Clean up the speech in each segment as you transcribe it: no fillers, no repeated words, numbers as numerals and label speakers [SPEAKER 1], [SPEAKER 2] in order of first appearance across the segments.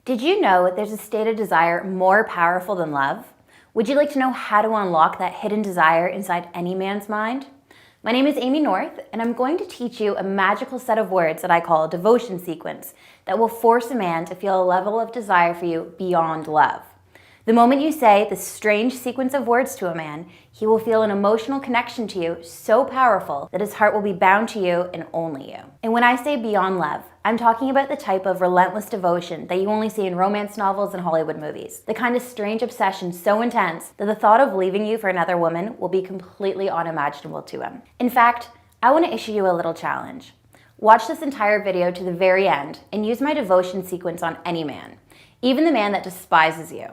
[SPEAKER 1] Did you know there's a state of desire more powerful than love? Would you like to know how to unlock that hidden desire inside any man's mind? My name is Amy North, and I'm going to teach you a magical set of words that I call a devotion sequence that will force a man to feel a level of desire for you beyond love. The moment you say this strange sequence of words to a man, he will feel an emotional connection to you so powerful that his heart will be bound to you and only you. And when I say beyond love, I'm talking about the type of relentless devotion that you only see in romance novels and Hollywood movies. The kind of strange obsession so intense that the thought of leaving you for another woman will be completely unimaginable to him. In fact, I want to issue you a little challenge. Watch this entire video to the very end and use my devotion sequence on any man, even the man that despises you.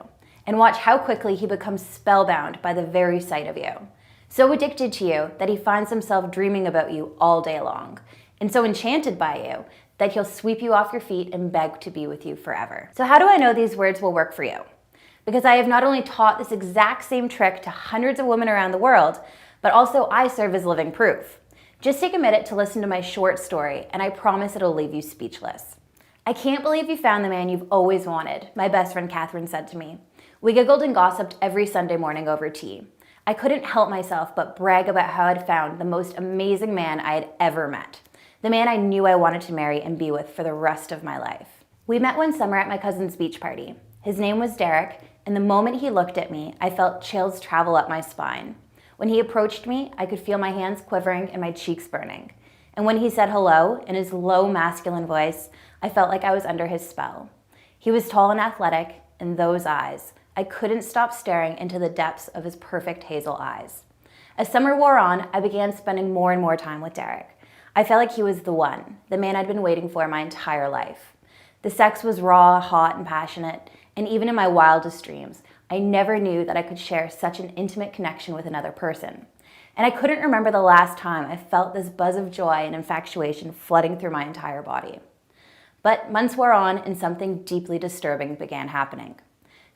[SPEAKER 1] And watch how quickly he becomes spellbound by the very sight of you. So addicted to you that he finds himself dreaming about you all day long. And so enchanted by you that he'll sweep you off your feet and beg to be with you forever. So how do I know these words will work for you? Because I have not only taught this exact same trick to hundreds of women around the world, but also I serve as living proof. Just take a minute to listen to my short story, and I promise it'll leave you speechless. "I can't believe you found the man you've always wanted," my best friend Catherine said to me. We giggled and gossiped every Sunday morning over tea. I couldn't help myself but brag about how I'd found the most amazing man I had ever met. The man I knew I wanted to marry and be with for the rest of my life. We met one summer at my cousin's beach party. His name was Derek, and the moment he looked at me, I felt chills travel up my spine. When he approached me, I could feel my hands quivering and my cheeks burning. And when he said hello in his low masculine voice, I felt like I was under his spell. He was tall and athletic, and those eyes. I couldn't stop staring into the depths of his perfect hazel eyes. As summer wore on, I began spending more and more time with Derek. I felt like he was the one, the man I'd been waiting for my entire life. The sex was raw, hot, and passionate, and even in my wildest dreams, I never knew that I could share such an intimate connection with another person. And I couldn't remember the last time I felt this buzz of joy and infatuation flooding through my entire body. But months wore on, and something deeply disturbing began happening.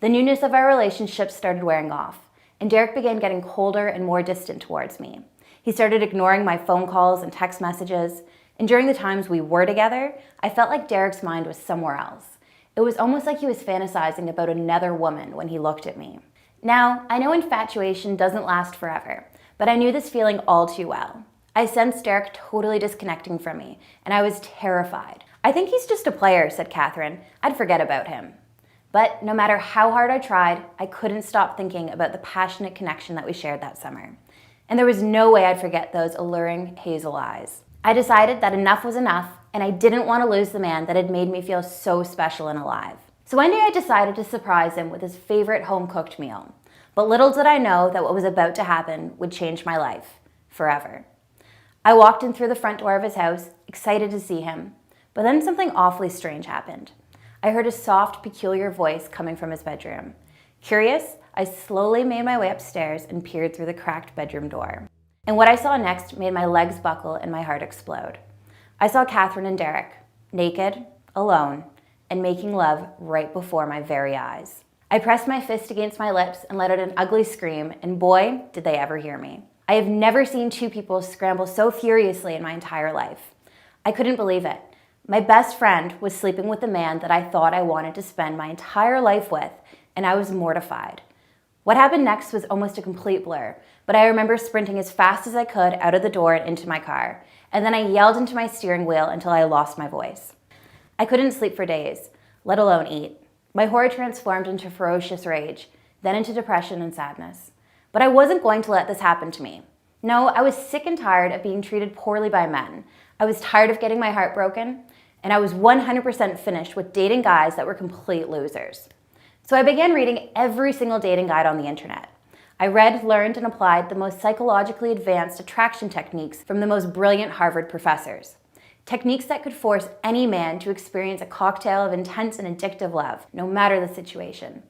[SPEAKER 1] The newness of our relationship started wearing off, and Derek began getting colder and more distant towards me. He started ignoring my phone calls and text messages, and during the times we were together, I felt like Derek's mind was somewhere else. It was almost like he was fantasizing about another woman when he looked at me. Now, I know infatuation doesn't last forever, but I knew this feeling all too well. I sensed Derek totally disconnecting from me, and I was terrified. "I think he's just a player," said Catherine. "I'd forget about him." But no matter how hard I tried, I couldn't stop thinking about the passionate connection that we shared that summer. And there was no way I'd forget those alluring hazel eyes. I decided that enough was enough, and I didn't want to lose the man that had made me feel so special and alive. So one day I decided to surprise him with his favorite home-cooked meal. But little did I know that what was about to happen would change my life forever. I walked in through the front door of his house, excited to see him. But then something awfully strange happened. I heard a soft, peculiar voice coming from his bedroom. Curious, I slowly made my way upstairs and peered through the cracked bedroom door. And what I saw next made my legs buckle and my heart explode. I saw Catherine and Derek, naked, alone, and making love right before my very eyes. I pressed my fist against my lips and let out an ugly scream, and boy, did they ever hear me. I have never seen two people scramble so furiously in my entire life. I couldn't believe it. My best friend was sleeping with the man that I thought I wanted to spend my entire life with, and I was mortified. What happened next was almost a complete blur, but I remember sprinting as fast as I could out of the door and into my car, and then I yelled into my steering wheel until I lost my voice. I couldn't sleep for days, let alone eat. My horror transformed into ferocious rage, then into depression and sadness. But I wasn't going to let this happen to me. No, I was sick and tired of being treated poorly by men. I was tired of getting my heart broken, and I was 100% finished with dating guys that were complete losers. So I began reading every single dating guide on the internet. I read, learned, and applied the most psychologically advanced attraction techniques from the most brilliant Harvard professors. Techniques that could force any man to experience a cocktail of intense and addictive love, no matter the situation.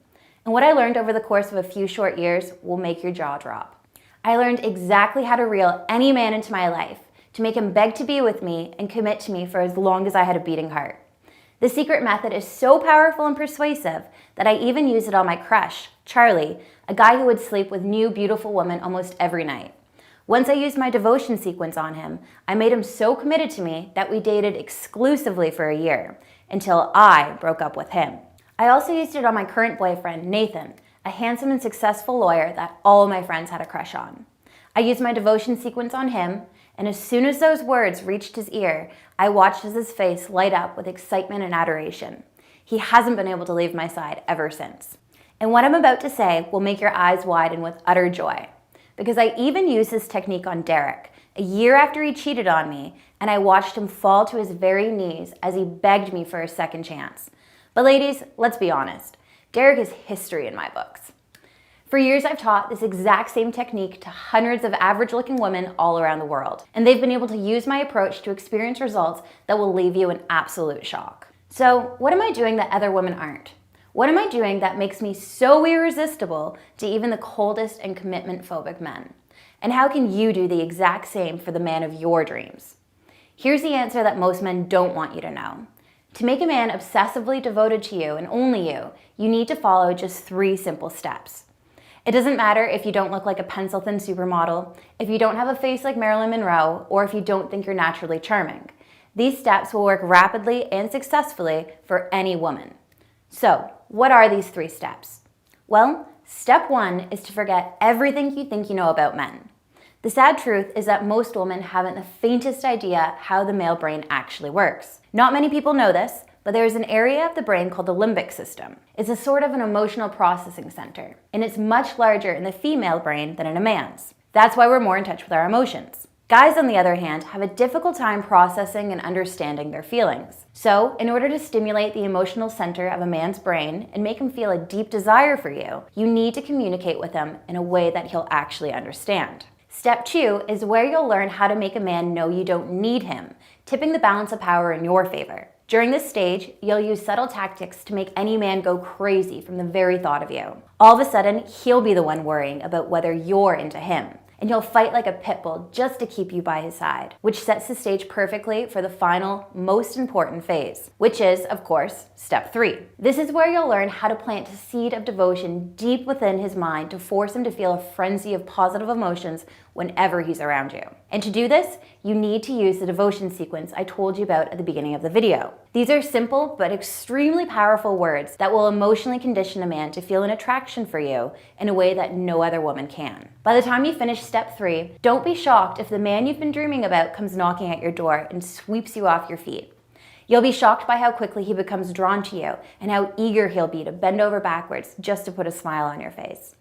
[SPEAKER 1] And what I learned over the course of a few short years will make your jaw drop. I learned exactly how to reel any man into my life, to make him beg to be with me and commit to me for as long as I had a beating heart. The secret method is so powerful and persuasive that I even used it on my crush, Charlie, a guy who would sleep with new, beautiful women almost every night. Once I used my devotion sequence on him, I made him so committed to me that we dated exclusively for a year, until I broke up with him. I also used it on my current boyfriend, Nathan, a handsome and successful lawyer that all of my friends had a crush on. I used my devotion sequence on him, and as soon as those words reached his ear, I watched as his face light up with excitement and adoration. He hasn't been able to leave my side ever since. And what I'm about to say will make your eyes widen with utter joy, because I even used this technique on Derek, a year after he cheated on me, and I watched him fall to his very knees as he begged me for a second chance. But ladies, let's be honest, Derek is history in my books. For years, I've taught this exact same technique to hundreds of average-looking women all around the world, and they've been able to use my approach to experience results that will leave you in absolute shock. So, what am I doing that other women aren't? What am I doing that makes me so irresistible to even the coldest and commitment-phobic men? And how can you do the exact same for the man of your dreams? Here's the answer that most men don't want you to know. To make a man obsessively devoted to you and only you, you need to follow just 3 simple steps. It doesn't matter if you don't look like a pencil-thin supermodel, if you don't have a face like Marilyn Monroe, or if you don't think you're naturally charming. These steps will work rapidly and successfully for any woman. So, what are these 3 steps? Well, step 1 is to forget everything you think you know about men. The sad truth is that most women haven't the faintest idea how the male brain actually works. Not many people know this, but there is an area of the brain called the limbic system. It's a sort of an emotional processing center, and it's much larger in the female brain than in a man's. That's why we're more in touch with our emotions. Guys, on the other hand, have a difficult time processing and understanding their feelings. So, in order to stimulate the emotional center of a man's brain and make him feel a deep desire for you, you need to communicate with him in a way that he'll actually understand. Step 2 is where you'll learn how to make a man know you don't need him, tipping the balance of power in your favor. During this stage, you'll use subtle tactics to make any man go crazy from the very thought of you. All of a sudden, he'll be the one worrying about whether you're into him, and he'll fight like a pit bull just to keep you by his side, which sets the stage perfectly for the final, most important phase, which is, of course, step 3. This is where you'll learn how to plant a seed of devotion deep within his mind to force him to feel a frenzy of positive emotions whenever he's around you. And to do this, you need to use the devotion sequence I told you about at the beginning of the video. These are simple but extremely powerful words that will emotionally condition a man to feel an attraction for you in a way that no other woman can. By the time you finish step 3, don't be shocked if the man you've been dreaming about comes knocking at your door and sweeps you off your feet. You'll be shocked by how quickly he becomes drawn to you and how eager he'll be to bend over backwards just to put a smile on your face.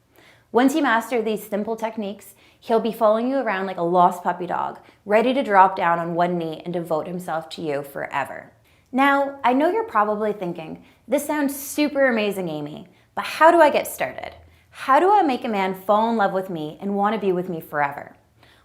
[SPEAKER 1] Once you master these simple techniques, he'll be following you around like a lost puppy dog, ready to drop down on one knee and devote himself to you forever. Now, I know you're probably thinking, this sounds super amazing, Amy, but how do I get started? How do I make a man fall in love with me and want to be with me forever?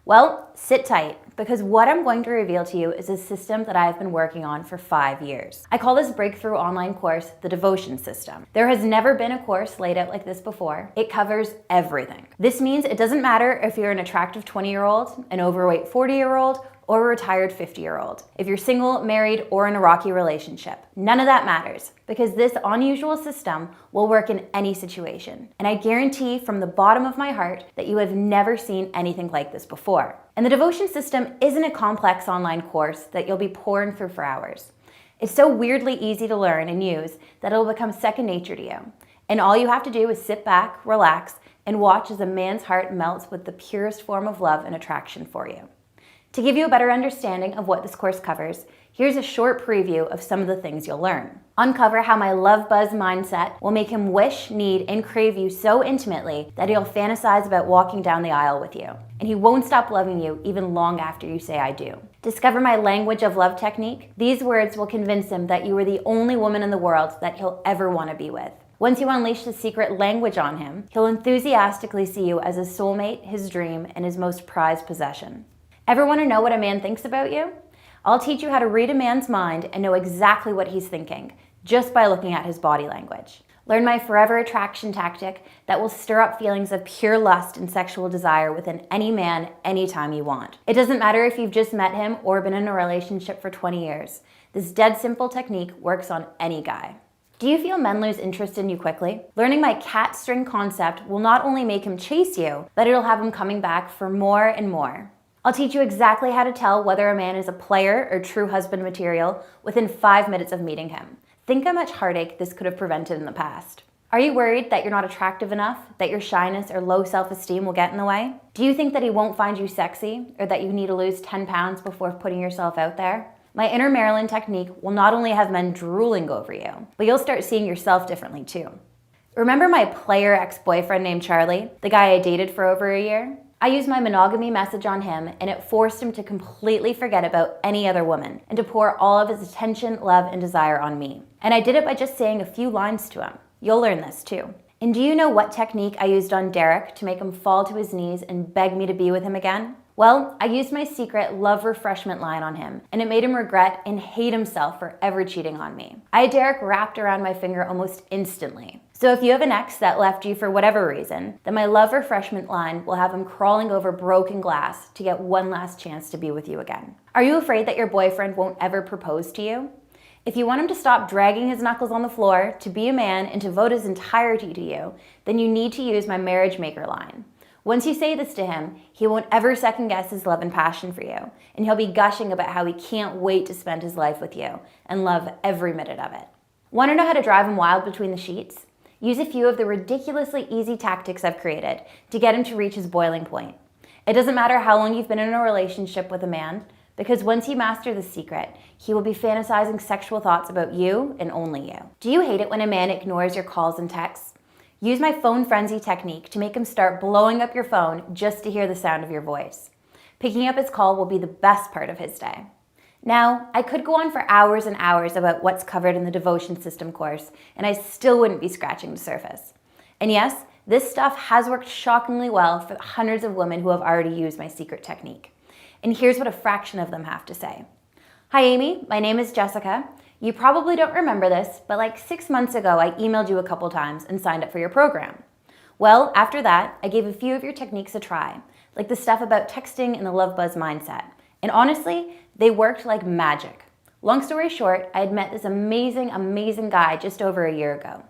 [SPEAKER 1] Well, sit tight, because what I'm going to reveal to you is a system that I've been working on for 5 years. I call this breakthrough online course the Devotion System. There has never been a course laid out like this before. It covers everything. This means it doesn't matter if you're an attractive 20-year-old, an overweight 40-year-old, or a retired 50-year-old. If you're single, married, or in a rocky relationship, none of that matters, because this unusual system will work in any situation. And I guarantee from the bottom of my heart that you have never seen anything like this before. And the Devotion System isn't a complex online course that you'll be pouring through for hours. It's so weirdly easy to learn and use that it'll become second nature to you. And all you have to do is sit back, relax, and watch as a man's heart melts with the purest form of love and attraction for you. To give you a better understanding of what this course covers, here's a short preview of some of the things you'll learn. Uncover how my love buzz mindset will make him wish, need, and crave you so intimately that he'll fantasize about walking down the aisle with you. And he won't stop loving you even long after you say I do. Discover my language of love technique. These words will convince him that you are the only woman in the world that he'll ever want to be with. Once you unleash the secret language on him, he'll enthusiastically see you as his soulmate, his dream, and his most prized possession. Ever want to know what a man thinks about you? I'll teach you how to read a man's mind and know exactly what he's thinking, just by looking at his body language. Learn my forever attraction tactic that will stir up feelings of pure lust and sexual desire within any man, anytime you want. It doesn't matter if you've just met him or been in a relationship for 20 years. This dead simple technique works on any guy. Do you feel men lose interest in you quickly? Learning my cat string concept will not only make him chase you, but it'll have him coming back for more and more. I'll teach you exactly how to tell whether a man is a player or true husband material within 5 minutes of meeting him. Think how much heartache this could have prevented in the past. Are you worried that you're not attractive enough, that your shyness or low self-esteem will get in the way? Do you think that he won't find you sexy, or that you need to lose 10 pounds before putting yourself out there? My Inner Marilyn technique will not only have men drooling over you, but you'll start seeing yourself differently too. Remember my player ex-boyfriend named Charlie, the guy I dated for over a year? I used my monogamy message on him, and it forced him to completely forget about any other woman and to pour all of his attention, love, and desire on me. And I did it by just saying a few lines to him. You'll learn this too. And do you know what technique I used on Derek to make him fall to his knees and beg me to be with him again? Well, I used my secret love refreshment line on him, and it made him regret and hate himself for ever cheating on me. I had Derek wrapped around my finger almost instantly. So if you have an ex that left you for whatever reason, then my love refreshment line will have him crawling over broken glass to get one last chance to be with you again. Are you afraid that your boyfriend won't ever propose to you? If you want him to stop dragging his knuckles on the floor, to be a man, and to devote his entirety to you, then you need to use my marriage maker line. Once you say this to him, he won't ever second guess his love and passion for you, and he'll be gushing about how he can't wait to spend his life with you and love every minute of it. Want to know how to drive him wild between the sheets? Use a few of the ridiculously easy tactics I've created to get him to reach his boiling point. It doesn't matter how long you've been in a relationship with a man, because once you master the secret, he will be fantasizing sexual thoughts about you and only you. Do you hate it when a man ignores your calls and texts? Use my phone frenzy technique to make him start blowing up your phone just to hear the sound of your voice. Picking up his call will be the best part of his day. Now, I could go on for hours and hours about what's covered in the devotion system course, and I still wouldn't be scratching the surface. And yes, this stuff has worked shockingly well for hundreds of women who have already used my secret technique. And here's what a fraction of them have to say. Hi Amy, my name is Jessica. You probably don't remember this, but like 6 months ago, I emailed you a couple times and signed up for your program. Well, after that, I gave a few of your techniques a try, like the stuff about texting and the love buzz mindset. And honestly, they worked like magic. Long story short, I had met this amazing guy just over a year ago.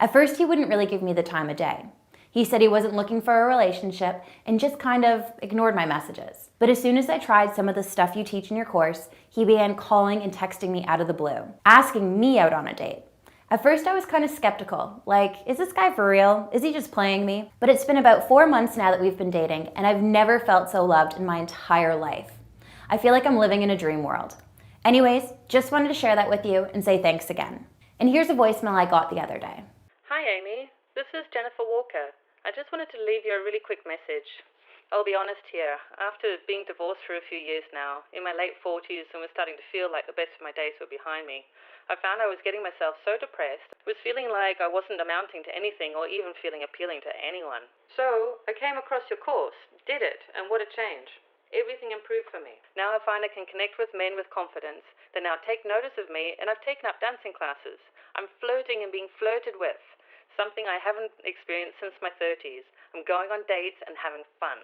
[SPEAKER 1] At first, he wouldn't really give me the time of day. He said he wasn't looking for a relationship and just kind of ignored my messages. But as soon as I tried some of the stuff you teach in your course, he began calling and texting me out of the blue, asking me out on a date. At first I was kind of skeptical, like, is this guy for real? Is he just playing me? But it's been about 4 months now that we've been dating, and I've never felt so loved in my entire life. I feel like I'm living in a dream world. Anyways, just wanted to share that with you and say thanks again. And here's a voicemail I got the other day.
[SPEAKER 2] Hi Amy, this is Jennifer Walker. I just wanted to leave you a really quick message. I'll be honest here, after being divorced for a few years now, in my late 40s and was starting to feel like the best of my days were behind me, I found I was getting myself so depressed, was feeling like I wasn't amounting to anything or even feeling appealing to anyone. So I came across your course, did it, and what a change. Everything improved for me. Now I find I can connect with men with confidence. They now take notice of me, and I've taken up dancing classes. I'm flirting and being flirted with. Something I haven't experienced since my 30s. I'm going on dates and having fun.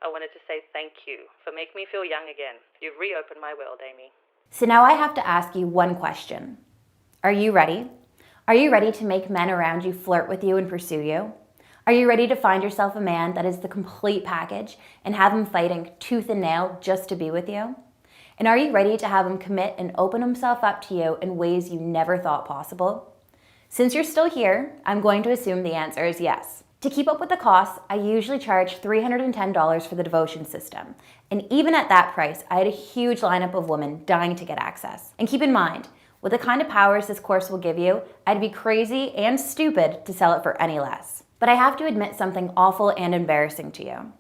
[SPEAKER 2] I wanted to say thank you for making me feel young again. You've reopened my world, Amy.
[SPEAKER 1] So now I have to ask you one question. Are you ready? Are you ready to make men around you flirt with you and pursue you? Are you ready to find yourself a man that is the complete package and have him fighting tooth and nail just to be with you? And are you ready to have him commit and open himself up to you in ways you never thought possible? Since you're still here, I'm going to assume the answer is yes. To keep up with the costs, I usually charge $310 for the devotion system. And even at that price, I had a huge lineup of women dying to get access. And keep in mind, with the kind of powers this course will give you, I'd be crazy and stupid to sell it for any less. But I have to admit something awful and embarrassing to you.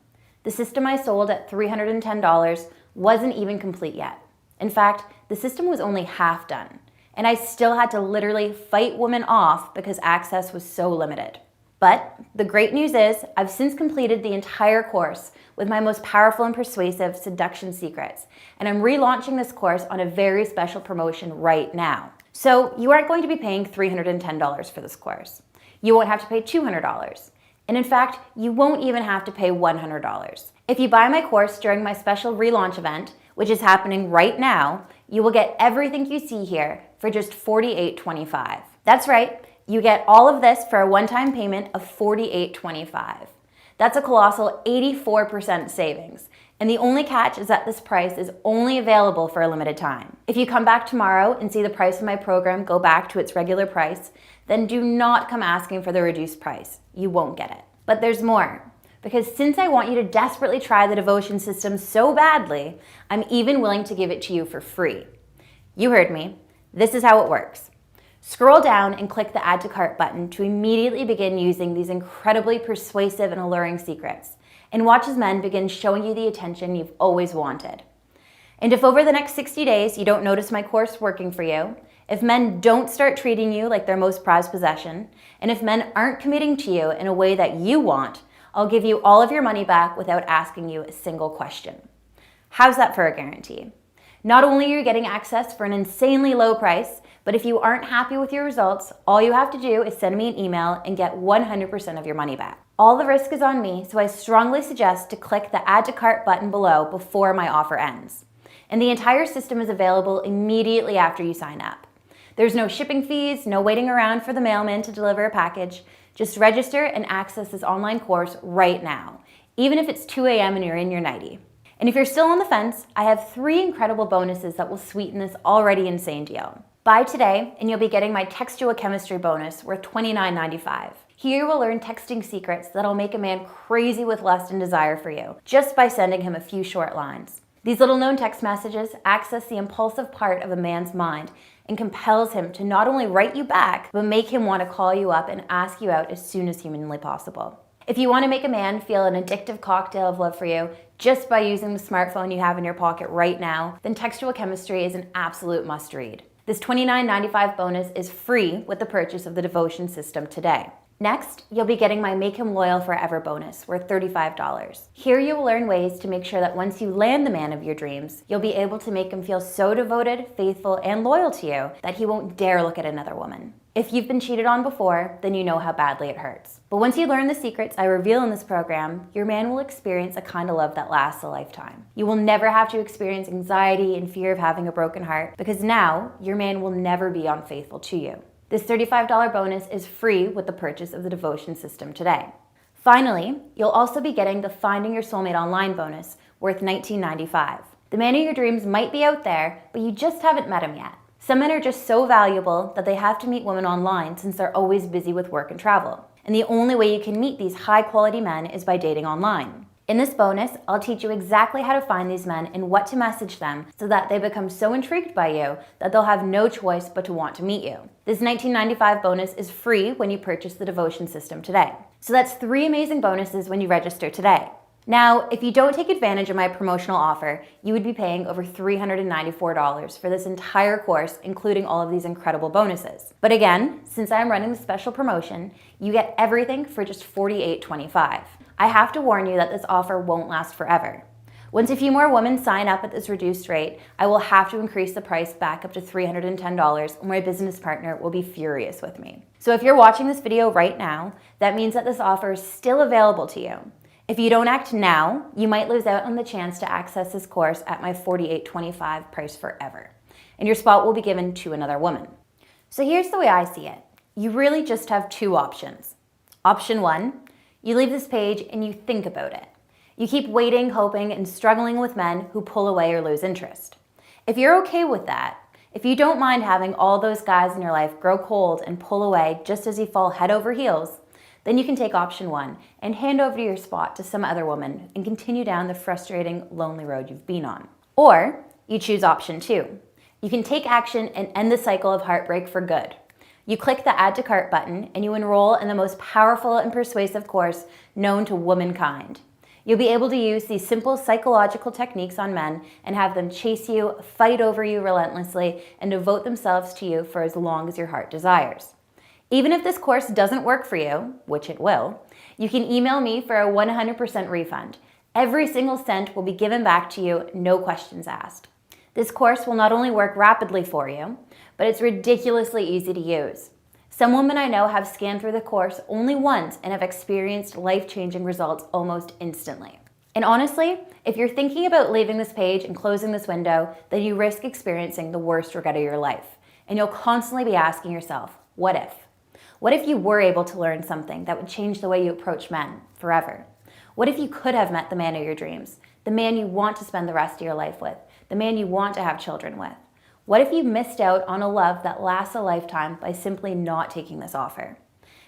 [SPEAKER 1] The system I sold at $310 wasn't even complete yet. In fact, the system was only half done. And I still had to literally fight women off because access was so limited. But the great news is I've since completed the entire course with my most powerful and persuasive seduction secrets. And I'm relaunching this course on a very special promotion right now. So you aren't going to be paying $310 for this course. You won't have to pay $200. And in fact, you won't even have to pay $100. If you buy my course during my special relaunch event, which is happening right now, you will get everything you see here for just $48.25. That's right, you get all of this for a one-time payment of $48.25. That's a colossal 84% savings. And the only catch is that this price is only available for a limited time. If you come back tomorrow and see the price of my program go back to its regular price, then do not come asking for the reduced price. You won't get it. But there's more. Because since I want you to desperately try the devotion system so badly, I'm even willing to give it to you for free. You heard me. This is how it works. Scroll down and click the Add to Cart button to immediately begin using these incredibly persuasive and alluring secrets, and watch as men begin showing you the attention you've always wanted. And if over the next 60 days you don't notice my course working for you, if men don't start treating you like their most prized possession, and if men aren't committing to you in a way that you want, I'll give you all of your money back without asking you a single question. How's that for a guarantee? Not only are you getting access for an insanely low price, but if you aren't happy with your results, all you have to do is send me an email and get 100% of your money back. All the risk is on me, so I strongly suggest to click the Add to Cart button below before my offer ends. And the entire system is available immediately after you sign up. There's no shipping fees, no waiting around for the mailman to deliver a package. Just register and access this online course right now, even if it's 2 a.m. and you're in your nightie. And if you're still on the fence, I have 3 incredible bonuses that will sweeten this already insane deal. Buy today and you'll be getting my Textual Chemistry bonus worth $29.95. Here you will learn texting secrets that'll make a man crazy with lust and desire for you, just by sending him a few short lines. These little known text messages access the impulsive part of a man's mind and compels him to not only write you back, but make him want to call you up and ask you out as soon as humanly possible. If you want to make a man feel an addictive cocktail of love for you just by using the smartphone you have in your pocket right now, then Textual Chemistry is an absolute must-read. This $29.95 bonus is free with the purchase of the devotion system today. Next, you'll be getting my Make Him Loyal Forever bonus worth $35. Here you will learn ways to make sure that once you land the man of your dreams, you'll be able to make him feel so devoted, faithful, and loyal to you that he won't dare look at another woman. If you've been cheated on before, then you know how badly it hurts. But once you learn the secrets I reveal in this program, your man will experience a kind of love that lasts a lifetime. You will never have to experience anxiety and fear of having a broken heart, because now your man will never be unfaithful to you. This $35 bonus is free with the purchase of the devotion system today. Finally, you'll also be getting the Finding Your Soulmate Online bonus worth $19.95. The man of your dreams might be out there, but you just haven't met him yet. Some men are just so valuable that they have to meet women online since they're always busy with work and travel. And the only way you can meet these high-quality men is by dating online. In this bonus, I'll teach you exactly how to find these men and what to message them so that they become so intrigued by you that they'll have no choice but to want to meet you. This $19.95 bonus is free when you purchase the devotion system today. So that's 3 amazing bonuses when you register today. Now, if you don't take advantage of my promotional offer, you would be paying over $394 for this entire course, including all of these incredible bonuses. But again, since I'm running the special promotion, you get everything for just $48.25. I have to warn you that this offer won't last forever. Once a few more women sign up at this reduced rate, I will have to increase the price back up to $310, or my business partner will be furious with me. So if you're watching this video right now, that means that this offer is still available to you. If you don't act now, you might lose out on the chance to access this course at my $48.25 price forever, and your spot will be given to another woman. So here's the way I see it. You really just have 2 options. Option 1, you leave this page and you think about it. You keep waiting, hoping, and struggling with men who pull away or lose interest. If you're okay with that, if you don't mind having all those guys in your life grow cold and pull away just as you fall head over heels, then you can take option 1 and hand over your spot to some other woman and continue down the frustrating, lonely road you've been on. Or you choose option 2. You can take action and end the cycle of heartbreak for good. You click the Add to Cart button and you enroll in the most powerful and persuasive course known to womankind. You'll be able to use these simple psychological techniques on men and have them chase you, fight over you relentlessly, and devote themselves to you for as long as your heart desires. Even if this course doesn't work for you, which it will, you can email me for a 100% refund. Every single cent will be given back to you, no questions asked. This course will not only work rapidly for you, but it's ridiculously easy to use. Some women I know have scanned through the course only once and have experienced life-changing results almost instantly. And honestly, if you're thinking about leaving this page and closing this window, then you risk experiencing the worst regret of your life. And you'll constantly be asking yourself, what if? What if you were able to learn something that would change the way you approach men forever? What if you could have met the man of your dreams, the man you want to spend the rest of your life with, the man you want to have children with? What if you missed out on a love that lasts a lifetime by simply not taking this offer?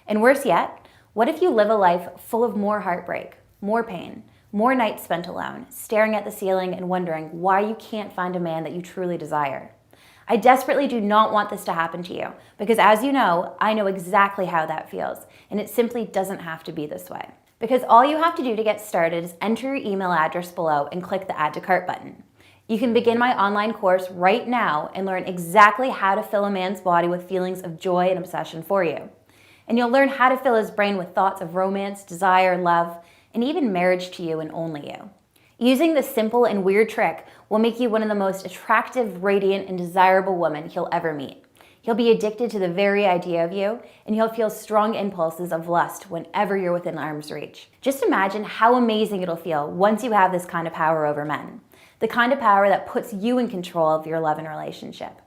[SPEAKER 1] And worse yet, what if you live a life full of more heartbreak, more pain, more nights spent alone, staring at the ceiling and wondering why you can't find a man that you truly desire? I desperately do not want this to happen to you because, as you know, I know exactly how that feels, and it simply doesn't have to be this way. Because all you have to do to get started is enter your email address below and click the Add to Cart button. You can begin my online course right now and learn exactly how to fill a man's body with feelings of joy and obsession for you. And you'll learn how to fill his brain with thoughts of romance, desire, love, and even marriage to you and only you. Using this simple and weird trick will make you one of the most attractive, radiant, and desirable women he'll ever meet. He'll be addicted to the very idea of you, and he'll feel strong impulses of lust whenever you're within arm's reach. Just imagine how amazing it'll feel once you have this kind of power over men. The kind of power that puts you in control of your love and relationship.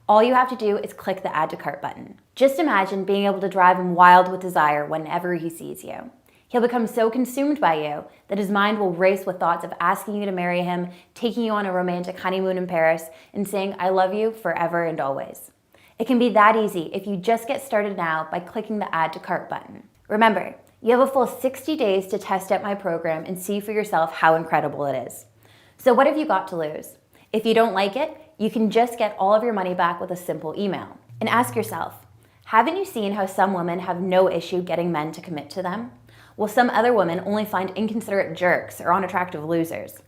[SPEAKER 1] All you have to do is click the Add to Cart button. Just imagine being able to drive him wild with desire whenever he sees you. He'll become so consumed by you that his mind will race with thoughts of asking you to marry him, taking you on a romantic honeymoon in Paris, and saying, "I love you forever and always." It can be that easy if you just get started now by clicking the Add to Cart button. Remember, you have a full 60 days to test out my program and see for yourself how incredible it is. So what have you got to lose? If you don't like it, you can just get all of your money back with a simple email. And ask yourself, haven't you seen how some women have no issue getting men to commit to them? While some other women only find inconsiderate jerks or unattractive losers.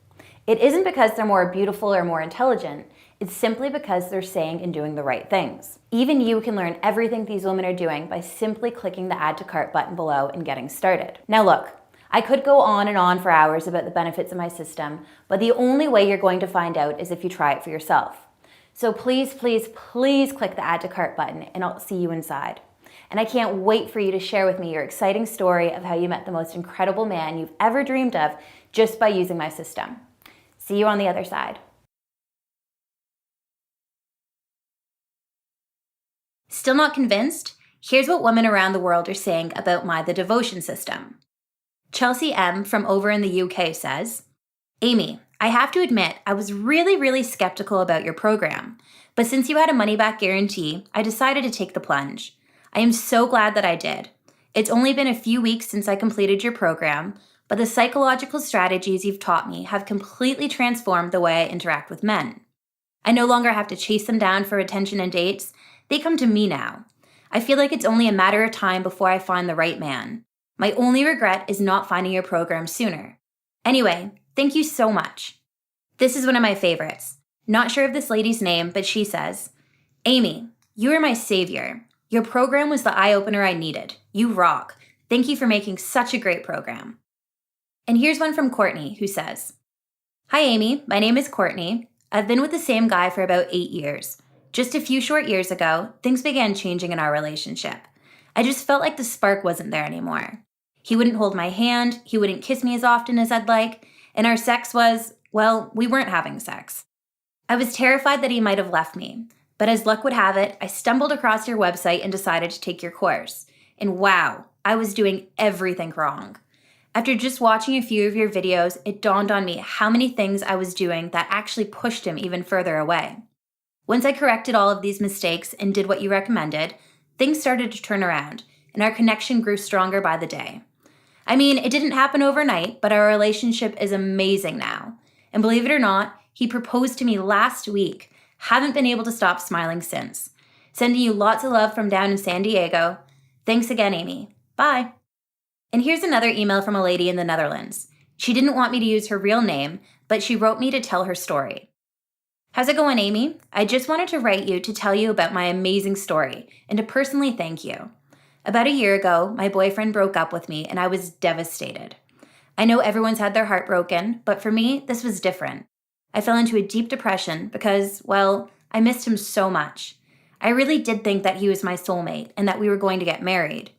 [SPEAKER 1] It isn't because they're more beautiful or more intelligent, it's simply because they're saying and doing the right things. Even you can learn everything these women are doing by simply clicking the Add to Cart button below and getting started. Now look, I could go on and on for hours about the benefits of my system, but the only way you're going to find out is if you try it for yourself. So please, please, please click the Add to Cart button and I'll see you inside. And I can't wait for you to share with me your exciting story of how you met the most incredible man you've ever dreamed of just by using my system. See you on the other side. Still not convinced? Here's what women around the world are saying about the devotion system. Chelsea M. from over in the UK says, "Amy, I have to admit I was really skeptical about your program, but since you had a money-back guarantee, I decided to take the plunge. I am so glad that I did. It's only been a few weeks since I completed your program, but the psychological strategies you've taught me have completely transformed the way I interact with men. I no longer have to chase them down for attention and dates. They come to me now. I feel like it's only a matter of time before I find the right man. My only regret is not finding your program sooner. Anyway, thank you so much." This is one of my favorites. Not sure of this lady's name, but she says, "Amy, you are my savior. Your program was the eye-opener I needed. You rock. Thank you for making such a great program." And here's one from Courtney, who says, "Hi Amy, my name is Courtney. I've been with the same guy for about 8 years. Just a few short years ago, things began changing in our relationship. I just felt like the spark wasn't there anymore. He wouldn't hold my hand, he wouldn't kiss me as often as I'd like, and our sex was, well, we weren't having sex. I was terrified that he might have left me, but as luck would have it, I stumbled across your website and decided to take your course. And wow, I was doing everything wrong. After just watching a few of your videos, it dawned on me how many things I was doing that actually pushed him even further away. Once I corrected all of these mistakes and did what you recommended, things started to turn around, and our connection grew stronger by the day. I mean, it didn't happen overnight, but our relationship is amazing now. And believe it or not, he proposed to me last week. Haven't been able to stop smiling since. Sending you lots of love from down in San Diego. Thanks again, Amy. Bye." And here's another email from a lady in the Netherlands. She didn't want me to use her real name, but she wrote me to tell her story. "How's it going, Amy? I just wanted to write you to tell you about my amazing story and to personally thank you. About a year ago, my boyfriend broke up with me and I was devastated. I know everyone's had their heart broken, but for me, this was different. I fell into a deep depression because, well, I missed him so much. I really did think that he was my soulmate and that we were going to get married.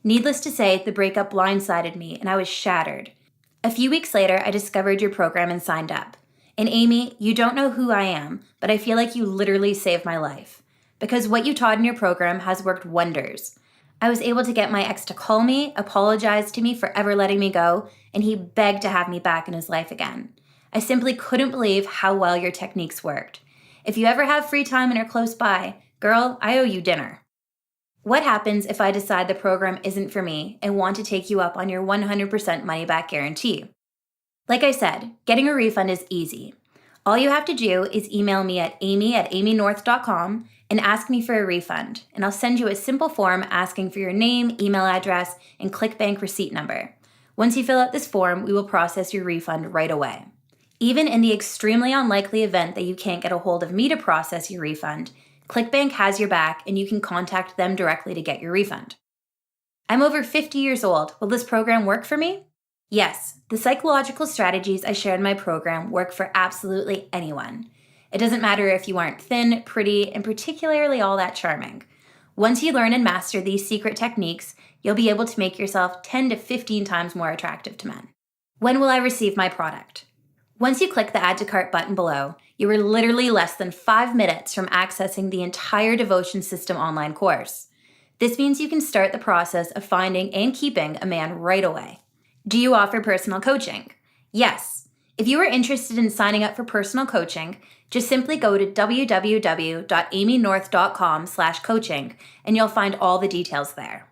[SPEAKER 1] Needless to say, the breakup blindsided me and I was shattered. A few weeks later, I discovered your program and signed up. And Amy, you don't know who I am, but I feel like you literally saved my life. Because what you taught in your program has worked wonders. I was able to get my ex to call me, apologize to me for ever letting me go, and he begged to have me back in his life again. I simply couldn't believe how well your techniques worked. If you ever have free time and are close by, girl, I owe you dinner. What happens if I decide the program isn't for me and want to take you up on your 100% money back guarantee? Like I said, getting a refund is easy. All you have to do is email me at amy@amynorth.com and ask me for a refund, and I'll send you a simple form asking for your name, email address, and ClickBank receipt number. Once you fill out this form, we will process your refund right away. Even in the extremely unlikely event that you can't get a hold of me to process your refund, ClickBank has your back and you can contact them directly to get your refund. I'm over 50 years old. Will this program work for me? Yes, the psychological strategies I share in my program work for absolutely anyone. It doesn't matter if you aren't thin, pretty, and particularly all that charming. Once you learn and master these secret techniques, you'll be able to make yourself 10 to 15 times more attractive to men. When will I receive my product? Once you click the Add to Cart button below, you are literally less than 5 minutes from accessing the entire Devotion System online course. This means you can start the process of finding and keeping a man right away. Do you offer personal coaching? Yes. If you are interested in signing up for personal coaching, just simply go to www.amynorth.com/coaching and you'll find all the details there.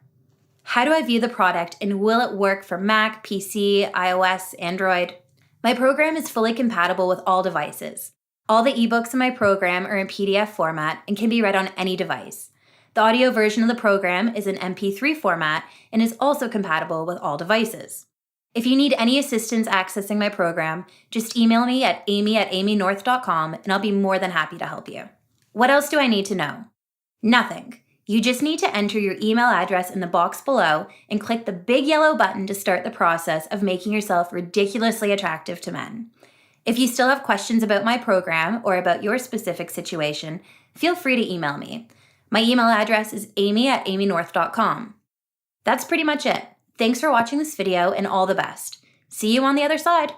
[SPEAKER 1] How do I view the product and will it work for Mac, PC, iOS, Android? My program is fully compatible with all devices. All the ebooks in my program are in PDF format and can be read on any device. The audio version of the program is in MP3 format and is also compatible with all devices. If you need any assistance accessing my program, just email me at amy@amynorth.com and I'll be more than happy to help you. What else do I need to know? Nothing. You just need to enter your email address in the box below and click the big yellow button to start the process of making yourself ridiculously attractive to men. If you still have questions about my program or about your specific situation, feel free to email me. My email address is amy@amynorth.com. That's pretty much it. Thanks for watching this video and all the best. See you on the other side.